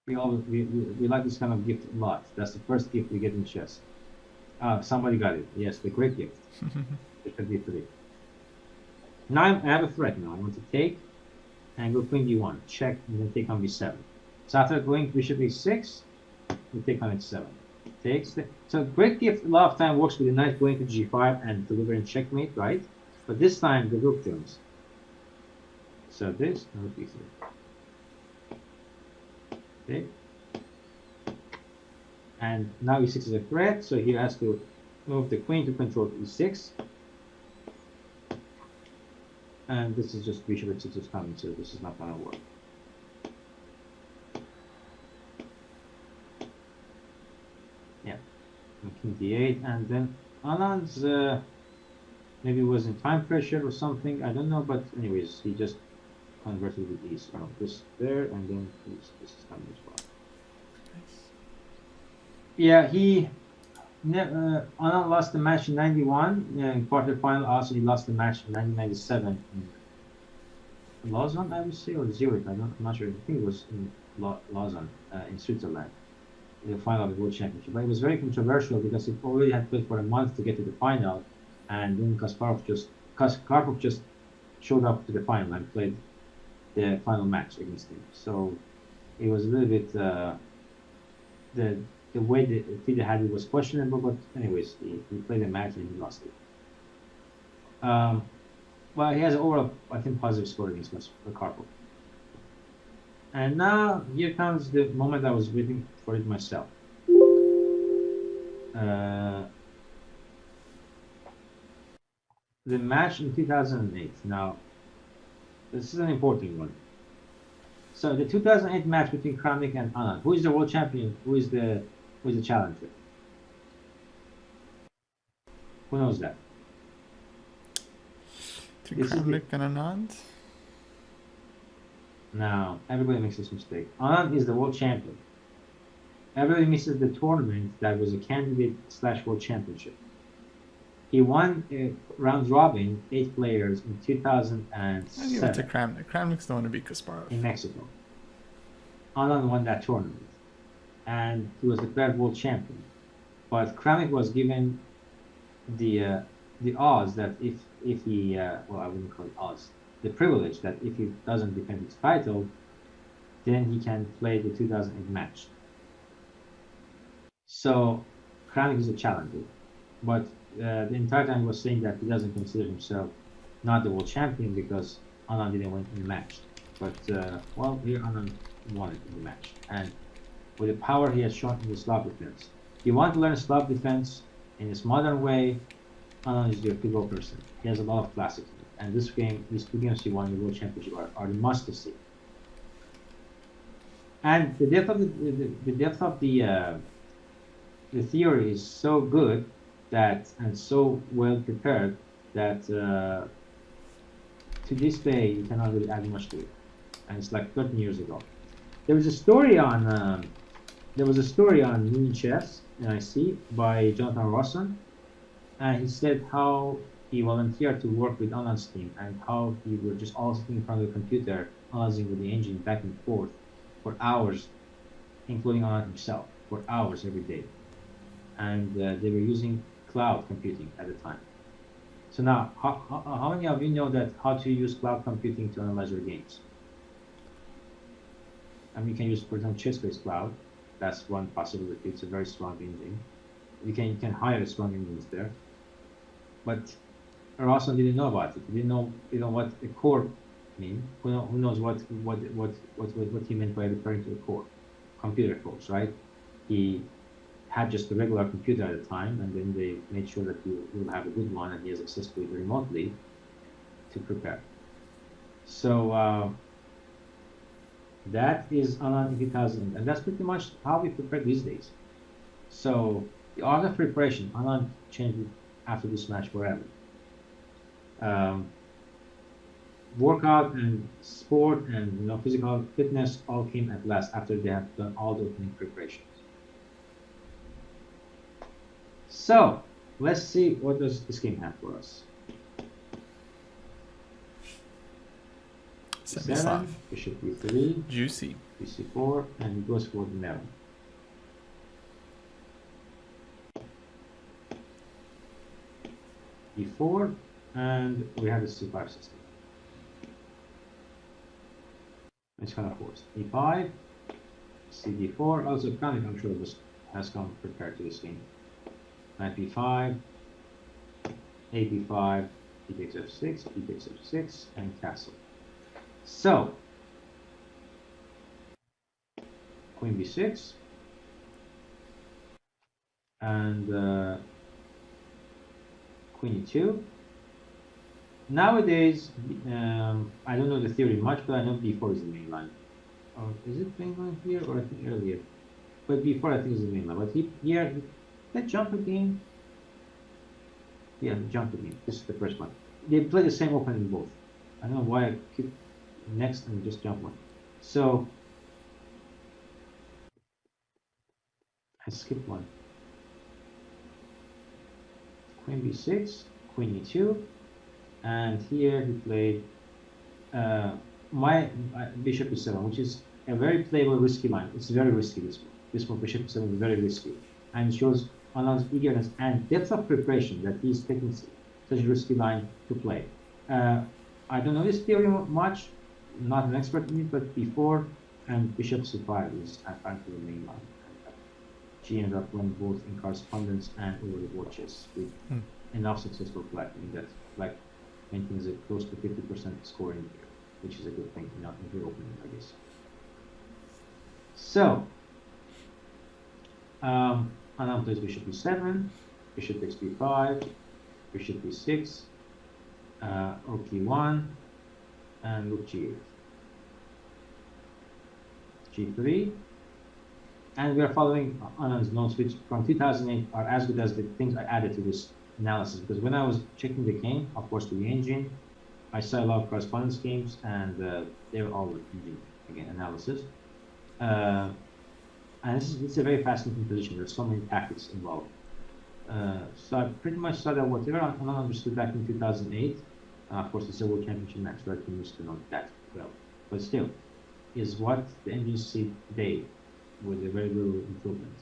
We like this kind of gift a lot. That's the first gift we get in chess. Somebody got it. Yes, the great gift. Bishop d3. Now I have a threat now. I want to take and go queen d1, check, and then take on b7. So after going bishop e6, we take on h7. Takes the, so great gift a lot of time works with the knight going to g5 and delivering checkmate, right? But this time the rook joins. So this, no b3. Okay. And now e6 is a threat, so he has to move the queen to control e6. And this is just bishop h6 is coming, so this is not going to work. Yeah, king d8, and then Anand's maybe was in time pressure or something, I don't know, but anyways, he just converted with these. This there, and then this is coming as well. Nice. Yeah, he Anand lost the match in 91 in quarterfinal. Also, he lost the match in 1997 in Lausanne, I would say, or Zurich. I'm not sure. I think it was in Lausanne, in Switzerland, in the final of the World Championship. But it was very controversial because he already had played for a month to get to the final, and then Karpov just showed up to the final and played the final match against him. So it was a little bit the way the FIDE had it was questionable, but anyways, he played the match and he lost it. Well, he has an overall, I think, positive score against Karpov. And now here comes the moment I was waiting for it myself. The match in 2008. Now, this is an important one. So the 2008 match between Kramnik and Anand. Who is the world champion? Who is the challenger? Who knows that? Kramnik and Anand? No, everybody makes this mistake. Anand is the world champion. Everybody misses the tournament that was a candidate / world championship. He won a round robin, 8 players in 2007. I give it to Kramnik. Kramnik's the one to beat Kasparov. In Mexico. Anand won that tournament, and he was declared world champion. But Kramnik was given the odds that if he well, I wouldn't call it odds, the privilege that if he doesn't defend his title, then he can play the 2008 match. So Kramnik is a challenger, but the entire time he was saying that he doesn't consider himself not the world champion because Anand didn't win in the match. But well, here Anand won it in the match, and with the power he has shown in the Slav defense. If you want to learn Slav defense in this modern way, Anand is your people person. He has a lot of classics, and this game, these 2 games he won in the World Championship are the must to see. And the depth of the theory is so good that and so well prepared that to this day you cannot really add much to it. And it's like 13 years ago. There was a story on Moon Chess, NIC, by Jonathan Rosson, and he said how he volunteered to work with Anand's team and how he would just all sitting in front of the computer, analyzing with the engine back and forth for hours, including Anand himself, for hours every day. And they were using cloud computing at the time. So now, how many of you know that how to use cloud computing to analyze your games? I mean, you can use, for example, chess-based cloud. That's one possibility. It's a very strong engine. You can hire a strong engines there. But Rosson didn't know about it. He didn't know what a core mean. Who knows what he meant by referring to a core? Computer cores, right? He had just a regular computer at the time, and then they made sure that he will have a good one and he has access to it remotely to prepare. So that is Anand in 2000, and that's pretty much how we prepare these days. So the art of preparation, Anand changed it after this match forever. Workout and sport and physical fitness all came at last after they have done all the opening preparations. So let's see what does this game have for us. Semi-Slav. bishop b3, Juicy. bc4, and he goes for the narrow. e4, and we have a c5 system. It's kind of forced. e5, cd4. Also, Kramnik, I'm sure, has come prepared to this game. Knight b5, a b5, e takes f6, e takes f6, and castle. So, queen b6, and queen e2. Nowadays, I don't know the theory much, but I know b4 is the main line. Or is it main line here, or I think earlier? But b4 I think is the main line. But here, let's jump again. Yeah, jump again. This is the first one. They play the same opening in both. I don't know why I keep next and just jump one. So I skipped one. Queen b6, queen e2, and here he played my bishop e7, which is a very playable, risky line. It's very risky, this one. This one, bishop e7, is very risky, and shows Anand's eagerness and depth of preparation that he's taking such a risky line to play. I don't know this theory much, not an expert in it, but before and bishop c5 is apparently the main line. She ended up winning both in correspondence and over the board chess with enough successful black in that black maintains a close to 50% scoring here, which is a good thing, not in the opening, I guess. So, Anand plays bishop e7, bishop takes b5, bishop b6, rook e1, and rook g8, g3. And we are following Anand's notes, which from 2008 are as good as the things I added to this analysis. Because when I was checking the game, of course, the engine, I saw a lot of correspondence games, and they were all engine, again, analysis. And it's a very fascinating position. There's so many tactics involved. So I pretty much saw that whatever Anand understood back in 2008, of course, it's a World Championship match, so I can used to know that well. But still, is what the engines see today, with a very little improvement.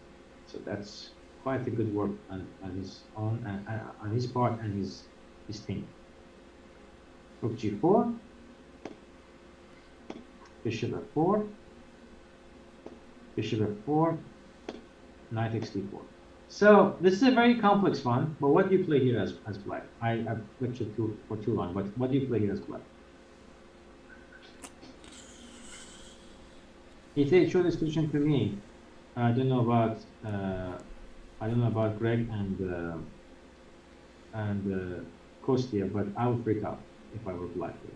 So that's quite a good work on his own, on his part and his team. Rook g4, bishop f4, bishop f4, knight takes d4. So this is a very complex one, but what do you play here as black? I've lectured for too long, but what do you play here as black? If they show this position to me, I don't know about Greg and Kostya, but I would freak out if I were black here.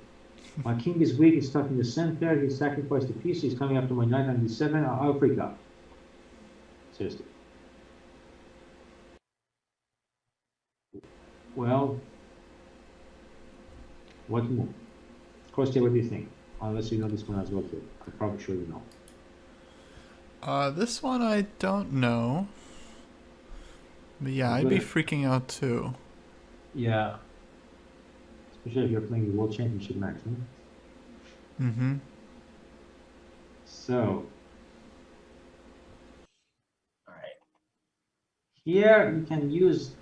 My king is weak, he's stuck in the center, he sacrificed a piece, he's coming after my knight on d7, I'll freak out. Seriously. Well, what move? Kostya, what do you think? Unless you know this one as well too. I'm probably sure you know. This one I don't know. But yeah, I'd be freaking out too. Yeah. Especially if you're playing the World Championship match, huh? Mm-hmm. So. Alright. Here you can use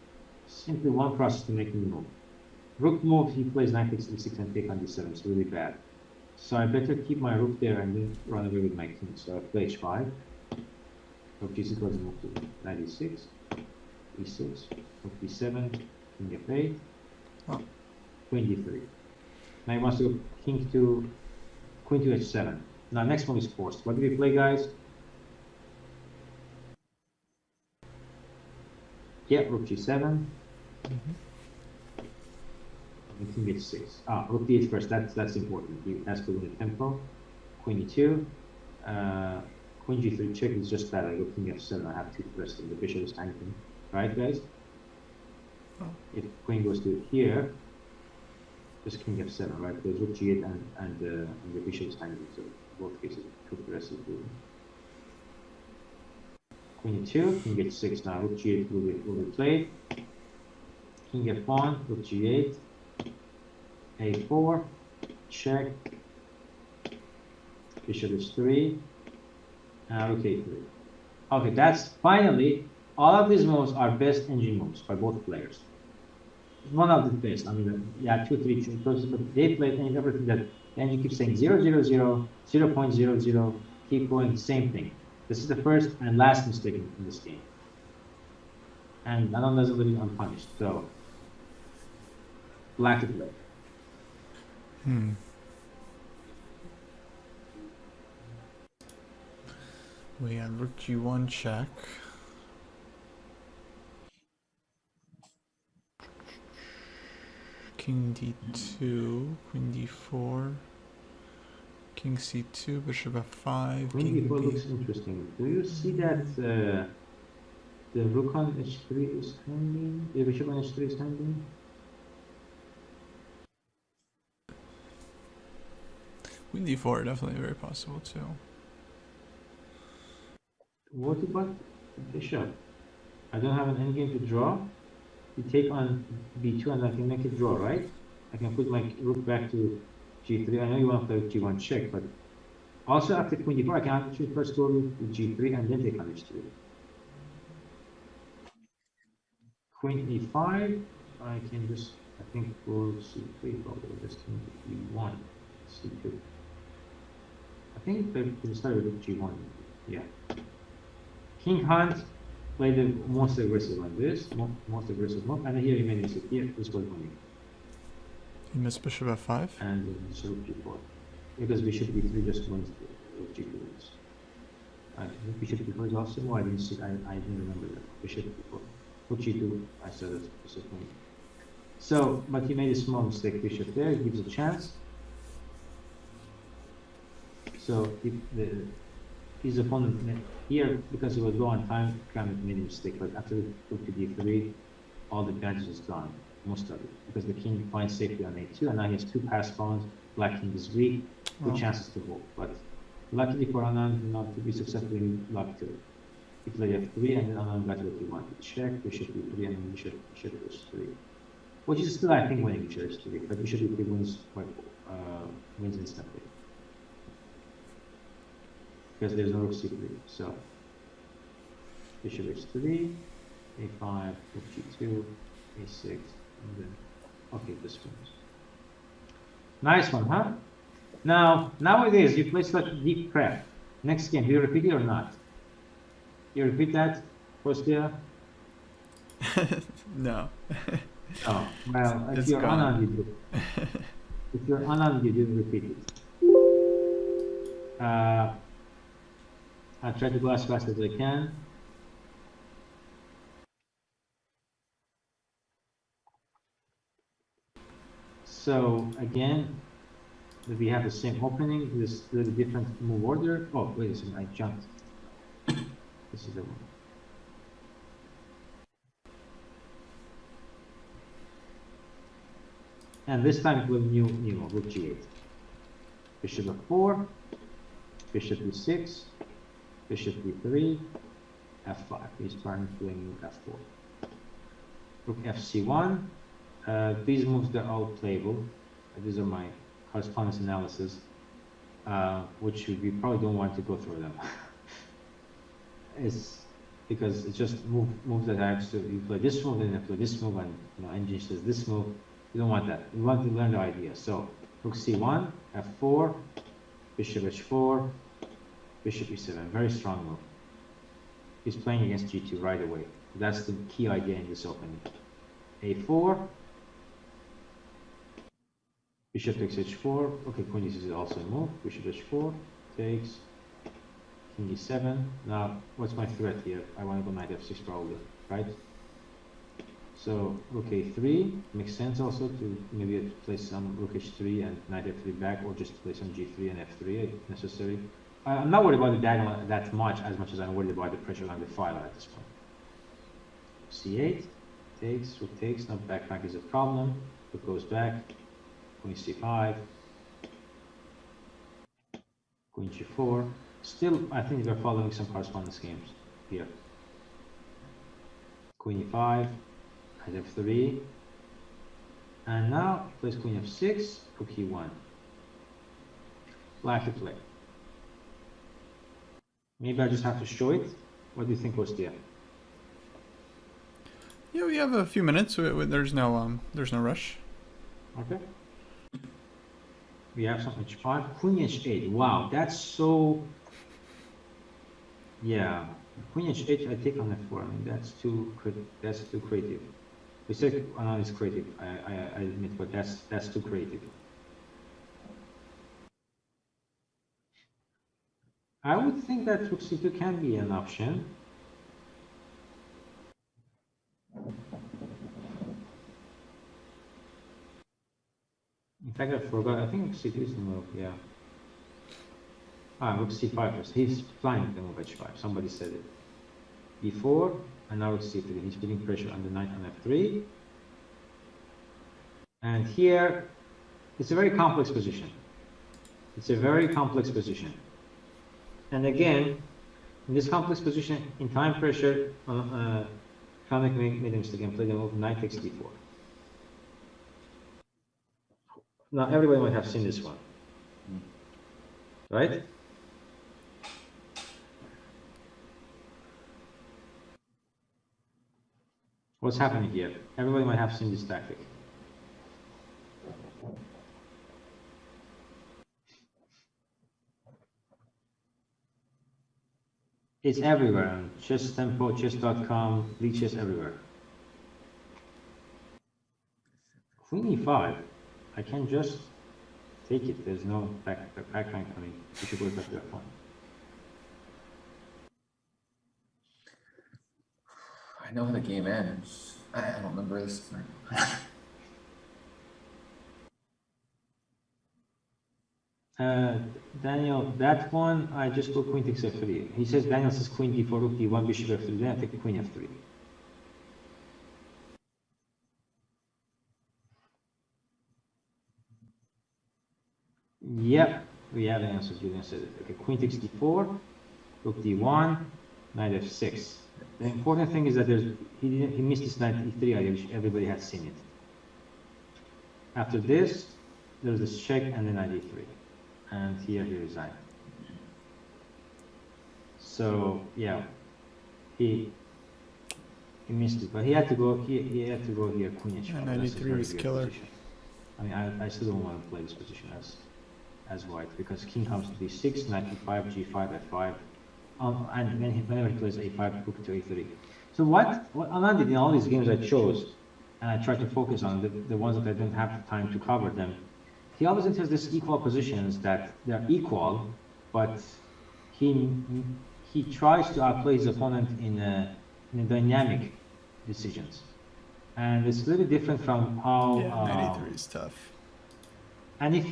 simply one process to make the move. Rook move, he plays knight takes e6 and take on d7. It's really bad. So I better keep my rook there and then run away with my king. So I play h5. Rook g6 was move to knight e6, e6, rook b7, king f8, queen d3. Now he wants to go king to queen to h7. Now next move is forced. What do we play, guys? Yeah, rook g7. King h6. Rook d8 first. That's important. He has to win the tempo. Queen e2. Queen g3 check is just that. I go king f7. I have two pressed and the bishop is hanging. Right, guys? If queen goes to here, just king f7, right? There's rook g8 and the bishop is hanging. So both cases, two pressed. Queen e2, king h6. Now rook g8 will be played. King f1, rook g8. a4, check, Bishop h3, rook a3. Okay, that's finally, all of these moves are best engine moves by both players. One of the best. I mean, yeah, 2, 3, because they played everything that the engine keeps saying 0, 0, 0, 0.00, keep going, the same thing. This is the first and last mistake in this game. And Anand doesn't leave it unpunished. So, black to play. We had rook g1 check. King d2, queen d4, king c2, bishop f5. Queen d4 looks interesting. Do you see that the rook on h3 is hanging? The bishop on h3 is hanging? Queen d4 definitely very possible too. What about bishop? I don't have an endgame to draw. You take on b2 and I can make it draw, right? I can put my rook back to g3. I know you want to play g1 check, but also after queen d4, I can actually first go to g3 and then take on h3. Queen e5, I can just, I think go c3 probably, just e1, c2. I think they can start with g1, yeah. King hunt, play the most aggressive one, this, most aggressive move, and here he made a mistake, here, this was winning. He missed bishop f5? And bishop g4, because bishop b3 just wins with g2 wins. I think bishop b4 is also, no, I didn't see, I didn't remember that, bishop b4. Rook g2, I said that's disappointing. So, but he made a small mistake, bishop there, it gives a chance. So, if his opponent here, because he was low on time, Kramnik made a mistake, but after rook to d3, all the advantage is gone, most of it, because the king finds safety on a2, and now he has 2 pass pawns, black king is weak, good chances to hold, but luckily for Anand not to be successfully locked to it. He played f3 and then Anand got what he wanted. Check, bishop e3 and then bishop h3. Which is still, I think, winning bishop h3, but bishop e3 wins wins instantly. Because there's no rook c3. So bishop h3, a5, rook g2, a6, and then okay, this wins. Nice one, huh? Now nowadays you play such deep crap. Next game, do you repeat it or not? You repeat that, Kostya? No. Oh, well, if It's you're gone. Anand, you do. If you're Anand, you didn't repeat it. I'll try to go as fast as I can. So again, we have the same opening, this little different move order. Oh, wait a second, I jumped. This is the one. And this time it will new rook g8. Bishop f4, bishop e6, bishop e3, f5. He's trying to play f4. Rook fc1. These moves, they're all playable. These are my correspondence analysis, which we probably don't want to go through them. It's because it's just moves that I have to, you play this move, then you play this move, and engine says this move. You don't want that. You want to learn the idea. So rook c1, f4, bishop h4, bishop e7. Very strong move. He's playing against g2 right away. That's the key idea in this opening. a4, bishop takes h4. Okay, queen e6 is also a move. Bishop h4 takes king e7. Now, what's my threat here? I want to go knight f6 probably, right? So rook a3 makes sense also to maybe place some rook h3 and knight f3 back, or just play some g3 and f3 if necessary. I'm not worried about the diagonal that much as I'm worried about the pressure on the file at this point. c8 takes, rook takes, now back rank is a problem. Rook goes back, queen c5, queen g4. Still, I think they're following some correspondence games here. Queen e5, knight f3, and now plays queen f6, rook e1. Black to play. Maybe I just have to show it. What do you think, Ostia? Yeah, we have a few minutes. There's no rush. Okay. We have some h5, queen h8. Wow, that's so. Yeah, queen h8. I take on f4. I mean, that's too creative. We said Anand is creative. I admit, but that's too creative. I would think that rook c2 can be an option. In fact, I forgot. I think rook c2 is the move. Yeah. Rook c5 first. He's flying the move h5. Somebody said it before, and now rook c3. He's putting pressure on the knight on f3. And here, it's a very complex position. It's a very complex position. And again, in this complex position, in time pressure, Kramnik made a mistake and played the move knight takes d4. Now, everybody might have seen this one, right? What's happening here? Everybody might have seen this tactic. It's everywhere on chess tempo, chess.com, league chess everywhere. Queen e5. I can just take it. There's no backline coming. You should go back to that point. I know how the game ends. I don't remember this part. Daniel, that one, I just go queen takes f3. He says Daniel says queen d4, rook d1, bishop f3, then I take queen f3. Yep, we have the answer. Julian said it. Okay, queen takes d4, rook d1, knight f6. The important thing is that he missed this knight e3 idea, which everybody has seen it. After this, there's this check and then knight e3. And here he resigned. So yeah, he missed it, but he had to go. He had to go here. Queen h5. Yeah, 93 was killer. Position. I mean, I still don't want to play this position as white because king comes to d6, knight e5, g5, f5, and then whenever he plays a5, rook to a3. So what Anand did in all these games I chose, and I tried to focus on the ones that I didn't have time to cover them. He always enters these equal positions that they're equal, but he tries to outplay his opponent in dynamic decisions, and it's a little bit different from how. Yeah, 93 is tough. And if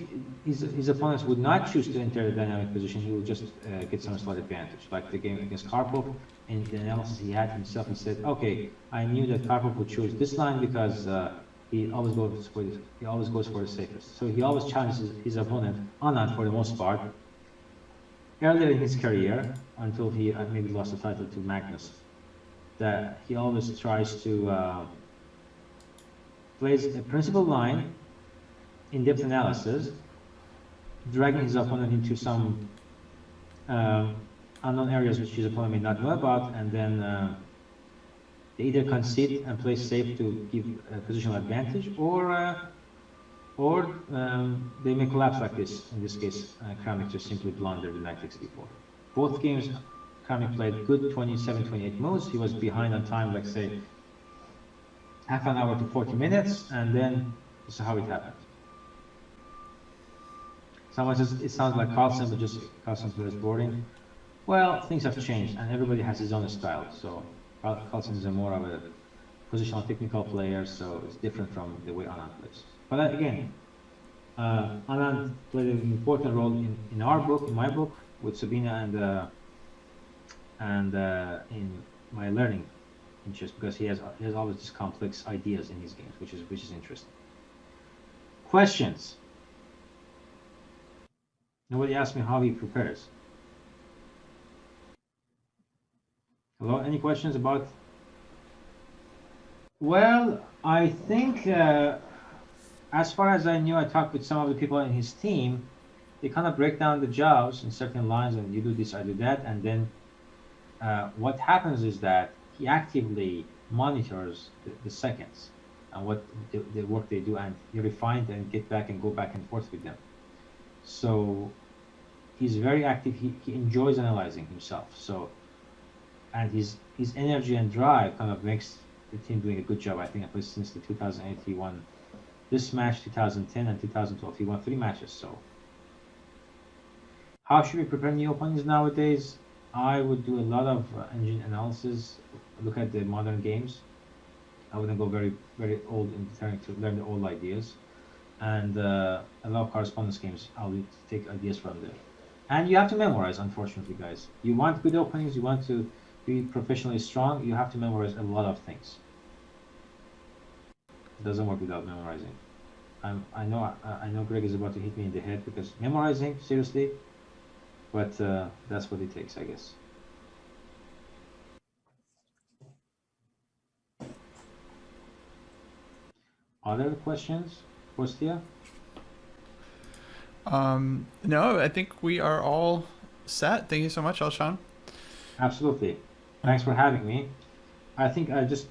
his opponents would not choose to enter a dynamic position, he will just get some slight advantage. Like the game against Karpov, in the analysis he had himself, he said, "Okay, I knew that Karpov would choose this line because." He always goes for the safest. So he always challenges his opponent, Anand, for the most part. Earlier in his career, until he maybe lost the title to Magnus, that he always tries to plays a principal line, in-depth analysis, dragging his opponent into some unknown areas which his opponent may not know about, and then they either concede and play safe to give a positional advantage, or they may collapse like this. In this case, Kramnik just simply blundered the knight takes d4. Both games, Kramnik played good 27, 28 moves. He was behind on time, like say, half an hour to 40 minutes, and then this is how it happened. Someone says, it sounds like Carlsen, but just Carlsen's was boring. Well, things have changed, and everybody has his own style, so Carlsen is more of a positional technical player, so it's different from the way Anand plays. But again, Anand played an important role in our book, in my book, with Sabina, and in my learning in chess, because he has always these complex ideas in his games, which is interesting. Questions? Nobody asked me how he prepares. Hello, any questions about? Well, I think as far as I knew, I talked with some of the people in his team. They kind of break down the jobs in certain lines, and you do this, I do that, and then what happens is that he actively monitors the seconds and what the work they do, and he refined and get back and go back and forth with them. So he's very active. He enjoys analyzing himself. So, and his energy and drive kind of makes the team doing a good job. I think at least since the 2008 he won this match, 2010 and 2012 he won 3 matches. So how should we prepare new opponents nowadays? I would do a lot of engine analysis, look at the modern games. I wouldn't go very old in trying to learn the old ideas, and a lot of correspondence games. I'll take ideas from there. And you have to memorize, unfortunately, guys. You want good openings, you want to be professionally strong, you have to memorize a lot of things. It doesn't work without memorizing. I know Greg is about to hit me in the head because memorizing, seriously, but that's what it takes, I guess. Other questions, Kostya? No, I think we are all set. Thank you so much, Elshan. Absolutely. Thanks for having me. I think I just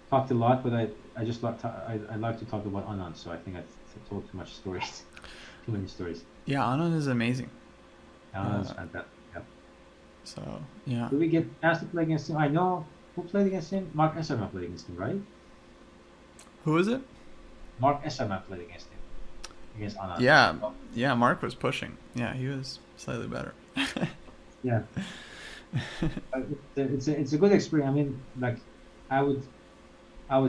talked a lot, but I just like I like to talk about Anand, so I think I told too much stories, too many stories. Yeah, Anand is amazing. Anand's fantastic. Yeah. So yeah. Did we get asked to play against him? I know who played against him. Mark Esserman played against him, right? Who is it? Mark Esserman played against him. Against Anand. Yeah. Mark was pushing. Yeah, he was slightly better. Yeah. It's a good experience. I mean, like, I would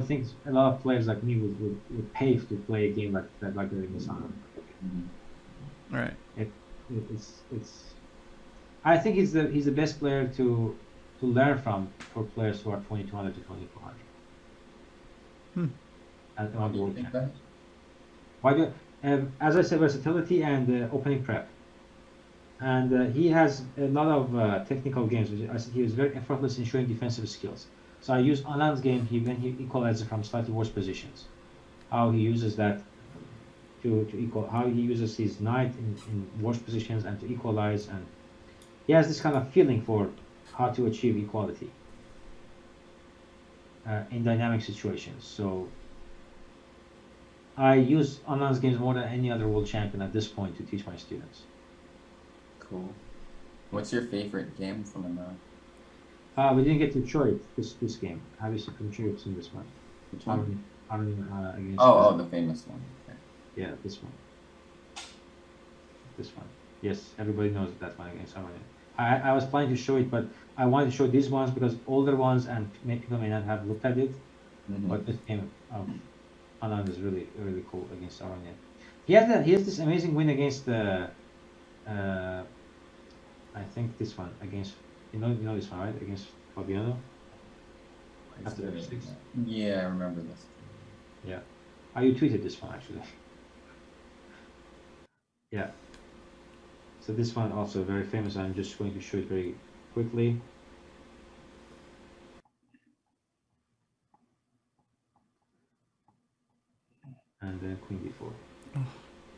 think a lot of players like me would pay to play a game like that against Anand. Right. It's. I think he's the best player to learn from for players who are 2200 to 2400. On the world champ. Why do? As I said, versatility and opening prep. And he has a lot of technical games. I said he was very effortless in showing defensive skills. So I use Anand's game when he equalizes from slightly worse positions. How he uses that to equal. How he uses his knight in worse positions and to equalize. And he has this kind of feeling for how to achieve equality in dynamic situations. So I use Anand's games more than any other world champion at this point to teach my students. Cool. What's your favorite game from Anand? We didn't get to show it this game. I'm sure you've seen this one. Which one? Against The famous one. Okay. Yeah, this one. This one. Yes, everybody knows that one against Armenia. I was planning to show it, but I wanted to show these ones because older ones and people may not have looked at it. Mm-hmm. But this game of Anand is really cool against Armenia. He has this amazing win against the. I think this one against you know this one, right? Against Fabiano. After F6. Yeah, I remember this. Yeah. You tweeted this one actually. Yeah. So this one also very famous. I'm just going to show it very quickly. And then Queen D4.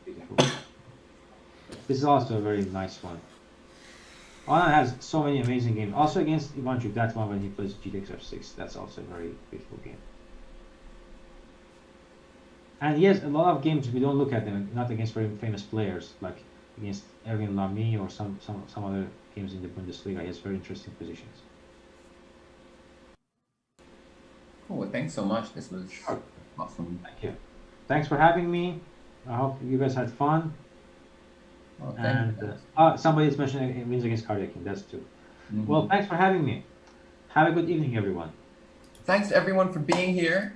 Beautiful. This is also a very nice one. Anand has so many amazing games. Also against Ivanchuk, that one when he plays GTX F6, that's also a very beautiful game. And he has a lot of games we don't look at them, not against very famous players, like against Erwin Lamy or some other games in the Bundesliga. He has very interesting positions. Cool. Well, thanks so much. This was awesome. Thank you. Thanks for having me. I hope you guys had fun. Well, and somebody's mentioned it wins against Cardiac King. That's true. Mm-hmm. Well, thanks for having me. Have a good evening, everyone. Thanks to everyone for being here.